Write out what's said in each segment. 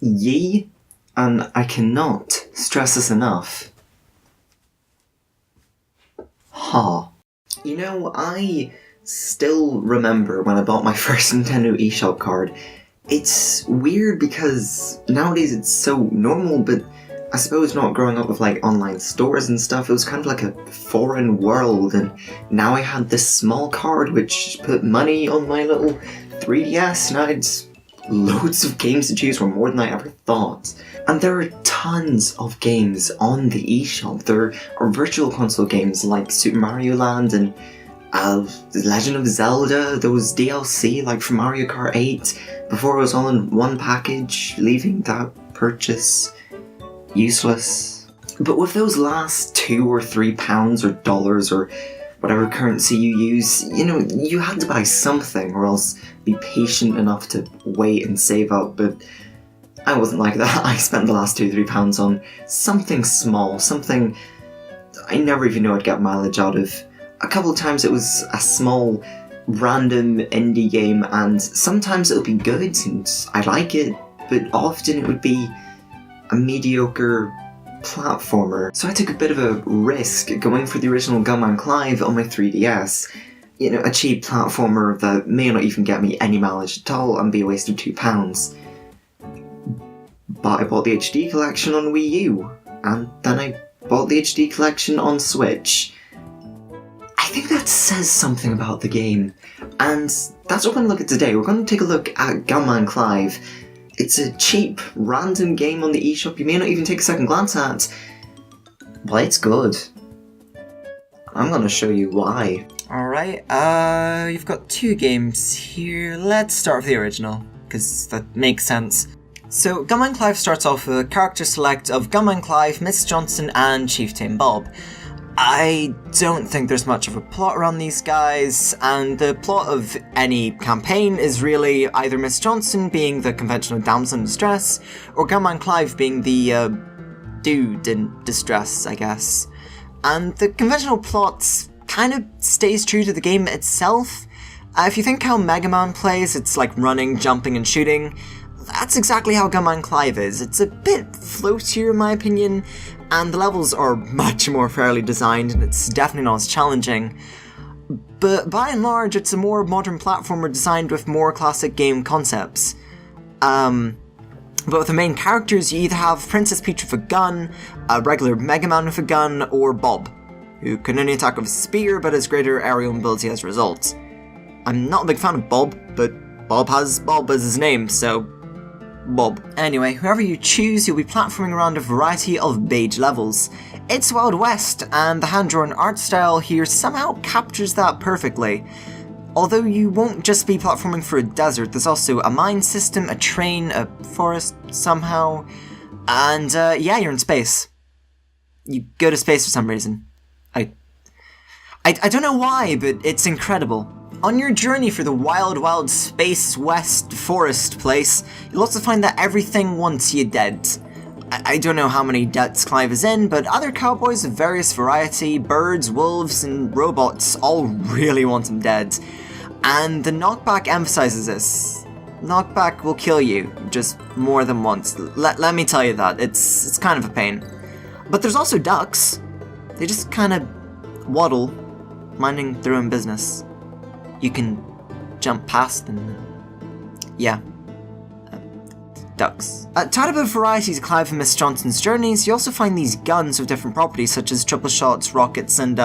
Ye, and I cannot stress this enough. You know, I still remember when I bought my first Nintendo eShop card. It's weird because nowadays it's so normal, but I suppose not growing up with like online stores and stuff, it was kind of like a foreign world, and now I had this small card which put money on my little 3DS, and I had loads of games to choose from, more than I ever thought. And there are tons of games on the eShop. There are virtual console games like Super Mario Land and The Legend of Zelda, those DLC like from Mario Kart 8, before it was all in one package, leaving that purchase useless. But with those last £2 or £3 or dollars or whatever currency you use, you know, you had to buy something or else be patient enough to wait and save up, but I wasn't like that. I spent the last £2-3 on something small, something I never even knew I'd get mileage out of. A couple of times it was a small, random indie game, and sometimes it'll be good and I like it, but often it would be a mediocre platformer. So I took a bit of a risk going for the original Gunman Clive on my 3DS. You know, a cheap platformer that may not even get me any mileage at all and be a waste of £2. But I bought the HD Collection on Wii U, and then I bought the HD Collection on Switch. I think that says something about the game, and that's what we're going to look at today. We're going to take a look at Gunman Clive. It's a cheap, random game on the eShop you may not even take a second glance at, but it's good. I'm going to show you why. Alright, you've got two games here. Let's start with the original, because that makes sense. So, Gunman Clive starts off with a character select of Gunman Clive, Miss Johnson, and Chieftain Bob. I don't think there's much of a plot around these guys, and the plot of any campaign is really either Miss Johnson being the conventional damsel in distress, or Gunman Clive being the, dude in distress, I guess. And the conventional plot kind of stays true to the game itself. If you think how Mega Man plays, it's like running, jumping, and shooting. That's exactly how Gunman Clive is. It's a bit floatier in my opinion, and the levels are much more fairly designed, and it's definitely not as challenging. But by and large, it's a more modern platformer designed with more classic game concepts. But with the main characters, you either have Princess Peach with a gun, a regular Mega Man with a gun, or Bob, who can only attack with a spear but has greater aerial mobility as a result. I'm not a big fan of Bob, but Bob has Bob as his name, so Bob. Anyway, whoever you choose, you'll be platforming around a variety of beige levels. It's Wild West, and the hand-drawn art style here somehow captures that perfectly. Although you won't just be platforming through a desert, there's also a mine system, a train, a forest somehow, and yeah, you're in space. You go to space for some reason. I don't know why, but it's incredible. On your journey through the wild space west forest place, you'll also find that everything wants you dead. I don't know how many deaths Clive is in, but other cowboys of various variety, birds, wolves, and robots all really want him dead. And the knockback emphasizes this. Knockback will kill you, just more than once. Let me tell you that, it's kind of a pain. But there's also ducks. They just kind of waddle, minding their own business. You can jump past them. Yeah. Ducks. To add a bit of variety to Clive and Miss Johnson's journeys, you also find these guns with different properties such as triple shots, rockets, and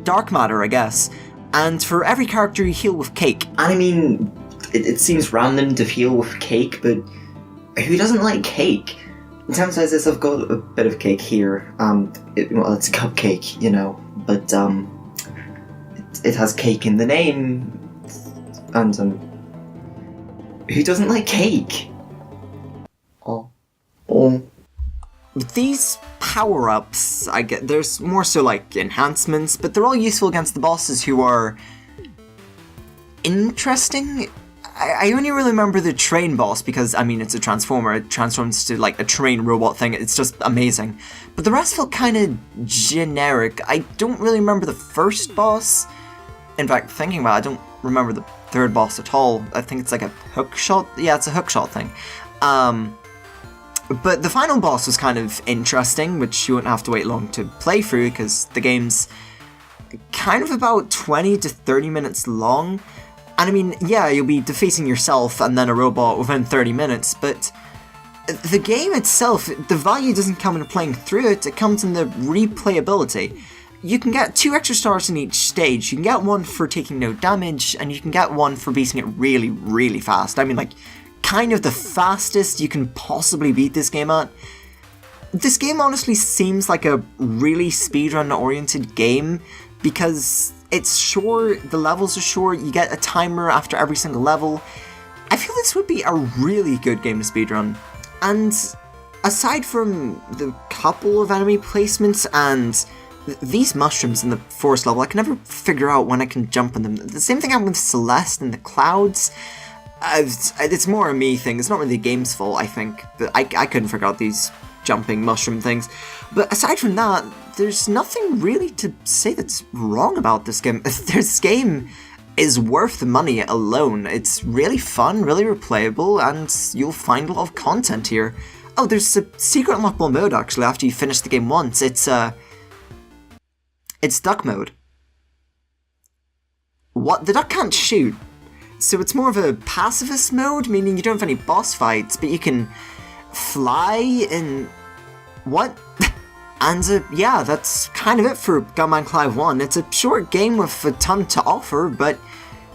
dark matter, I guess. And for every character you heal with cake. And I mean, it seems random to heal with cake, but who doesn't like cake? In terms of this, I've got a bit of cake here. Well, it's a cupcake, you know, but it has cake in the name, and who doesn't like cake? Oh. With these power-ups, I get there's more so like enhancements, but they're all useful against the bosses who are interesting. I only really remember the train boss because, I mean, it's a transformer. It transforms to like a train robot thing. It's just amazing. But the rest felt kind of generic. I don't really remember the first boss. In fact, thinking about it, I don't remember the third boss at all. I think it's like a hook shot. Yeah, it's a hook shot thing. But the final boss was kind of interesting, which you wouldn't have to wait long to play through, because the game's kind of about 20 to 30 minutes long. And I mean, yeah, you'll be defeating yourself and then a robot within 30 minutes, but the game itself, the value doesn't come in playing through it, it comes in the replayability. You can get 2 extra stars in each stage. You can get 1 for taking no damage, and you can get 1 for beating it really, really fast. I mean, like, kind of the fastest you can possibly beat this game at. This game honestly seems like a really speedrun-oriented game, because it's short, the levels are short, you get a timer after every single level. I feel this would be a really good game to speedrun. And aside from the couple of enemy placements and these mushrooms in the forest level, I can never figure out when I can jump on them. The same thing happened with Celeste and the clouds. It's more a me thing, it's not really the game's fault, I think. But I couldn't figure out these jumping mushroom things. But aside from that, there's nothing really to say that's wrong about this game. This game is worth the money alone. It's really fun, really replayable, and you'll find a lot of content here. Oh, there's a secret unlockable mode, actually, after you finish the game once. It's duck mode. What? The duck can't shoot. So it's more of a pacifist mode, meaning you don't have any boss fights, but you can fly and... What? And yeah, that's kind of it for Gunman Clive 1. It's a short game with a ton to offer, but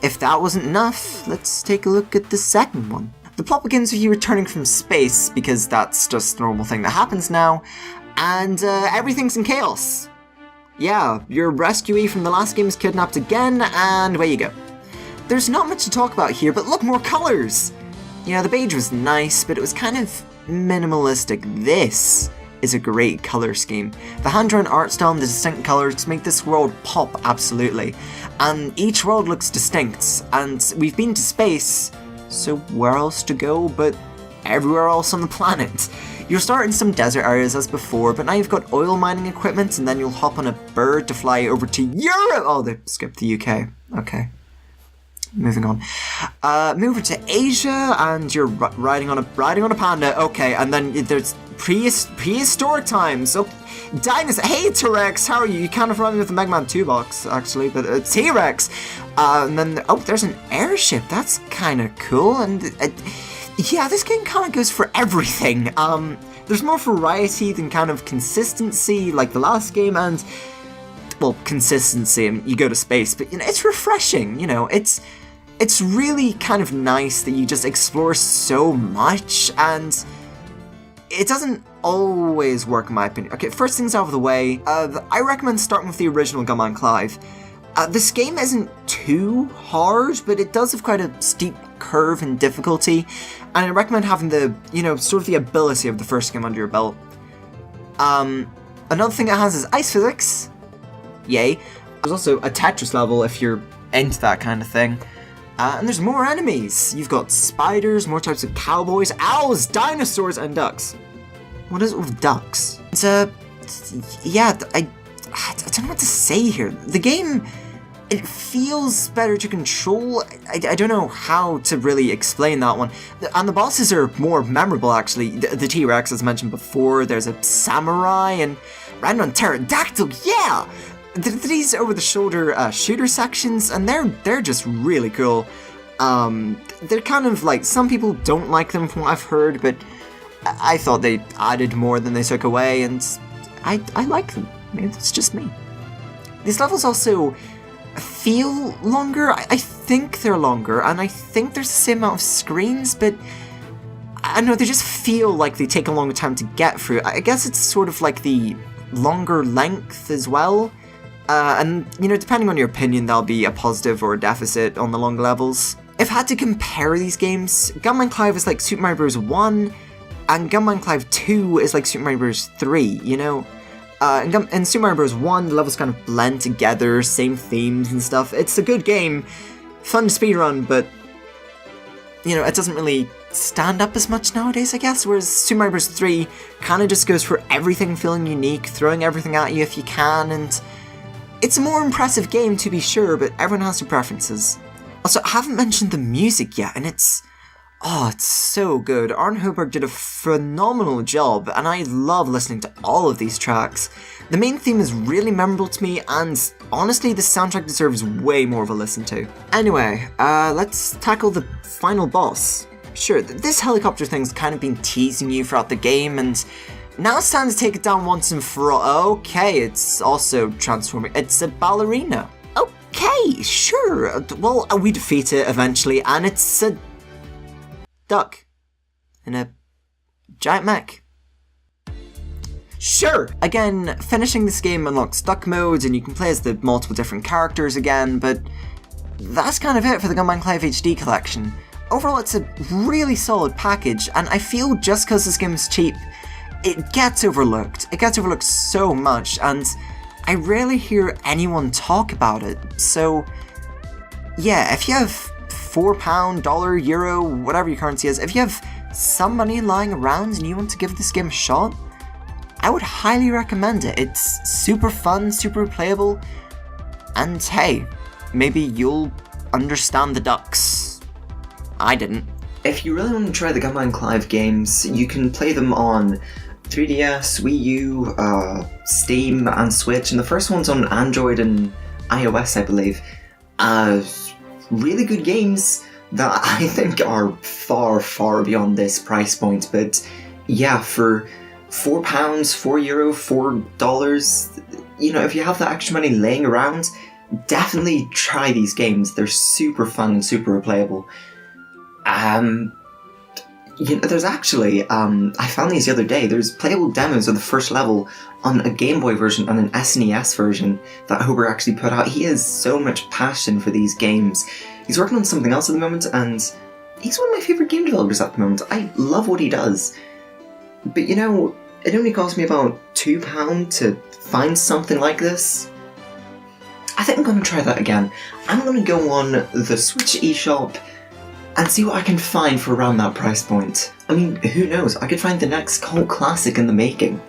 if that wasn't enough, let's take a look at the second one. The plot begins with you returning from space, because that's just a normal thing that happens now, and everything's in chaos. Yeah, your rescuee from the last game is kidnapped again, and away you go. There's not much to talk about here, but look, more colors! You know, the beige was nice, but it was kind of minimalistic. This is a great color scheme. The hand-drawn art style and the distinct colors make this world pop absolutely. And each world looks distinct, and we've been to space, so where else to go but everywhere else on the planet? You'll start in some desert areas as before, but now you've got oil mining equipment, and then you'll hop on a bird to fly over to Europe! Oh, they skipped the UK. Okay. Moving on. Move over to Asia, and you're riding on a panda. Okay, and then there's prehistoric times. Oh, dinosaur. Hey, T-Rex, how are you? You kind of run with the Mega Man 2 box, actually, but T-Rex. And then, oh, there's an airship. That's kind of cool. And yeah, this game kind of goes for everything. There's more variety than kind of consistency, like the last game, and well, consistency. And you go to space, but you know, it's refreshing. You know, it's really kind of nice that you just explore so much, and it doesn't always work in my opinion. Okay, first things out of the way, I recommend starting with the original Gunman Clive. This game isn't too hard, but it does have quite a steep curve in difficulty, and I recommend having the, you know, sort of the ability of the first game under your belt. Another thing it has is ice physics. Yay. There's also a Tetris level if you're into that kind of thing. And there's more enemies. You've got spiders, more types of cowboys, owls, dinosaurs, and ducks. What is it with ducks? It's yeah, I don't know what to say here. The game, it feels better to control. I don't know how to really explain that one. And the bosses are more memorable, actually. The T-Rex, as mentioned before, there's a samurai, and random pterodactyl, yeah! These over-the-shoulder shooter sections, and they're just really cool. They're kind of like, some people don't like them from what I've heard, but I thought they added more than they took away, and I like them. Maybe it's just me. These levels also feel longer. I think they're longer, and I think there's the same amount of screens, but I don't know, they just feel like they take a longer time to get through. I guess it's sort of like the longer length as well. And, you know, depending on your opinion, that'll be a positive or a deficit on the long levels. If I had to compare these games, Gunman Clive is like Super Mario Bros. 1, and Gunman Clive 2 is like Super Mario Bros. 3, you know? In Super Mario Bros. 1, the levels kind of blend together, same themes and stuff. It's a good game, fun to speedrun, but, you know, it doesn't really stand up as much nowadays, I guess, whereas Super Mario Bros. 3 kind of just goes for everything feeling unique, throwing everything at you if you can, and it's a more impressive game, to be sure, but everyone has their preferences. Also, I haven't mentioned the music yet, and it's... Oh, it's so good. Arne Hoberg did a phenomenal job, and I love listening to all of these tracks. The main theme is really memorable to me, and honestly, the soundtrack deserves way more of a listen to. Anyway, let's tackle the final boss. Sure, this helicopter thing's kind of been teasing you throughout the game, and now it's time to take it down once and for all. Okay, it's also transforming. It's a ballerina. Okay, sure. Well, we defeat it eventually, and it's a duck in a giant mech. Sure! Again, finishing this game unlocks duck modes and you can play as the multiple different characters again, but that's kind of it for the Gunman Clive HD Collection. Overall, it's a really solid package, and I feel just because this game is cheap, it gets overlooked. It gets overlooked so much, and I rarely hear anyone talk about it. So, yeah, if you have £4, dollar, euro, whatever your currency is, if you have some money lying around and you want to give this game a shot, I would highly recommend it. It's super fun, super playable, and hey, maybe you'll understand the ducks. I didn't. If you really want to try the Gunman Clive games, you can play them on 3DS, Wii U, Steam, and Switch, and the first one's on Android and iOS, I believe. Really good games that I think are far, far beyond this price point, but yeah, for £4, €4, $4, you know, if you have that extra money laying around, definitely try these games. They're super fun and super replayable. You know, there's actually, I found these the other day, there's playable demos of the first level on a Game Boy version and an SNES version that Hober actually put out. He has so much passion for these games. He's working on something else at the moment, and he's one of my favourite game developers at the moment. I love what he does. But you know, it only cost me about £2 to find something like this. I think I'm going to try that again. I'm going to go on the Switch eShop and see what I can find for around that price point. I mean, who knows? I could find the next cult classic in the making.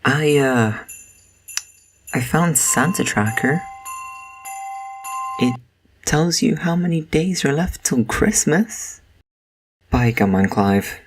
I found Santa Tracker. It tells you how many days are left till Christmas. Bye, Gunman Clive.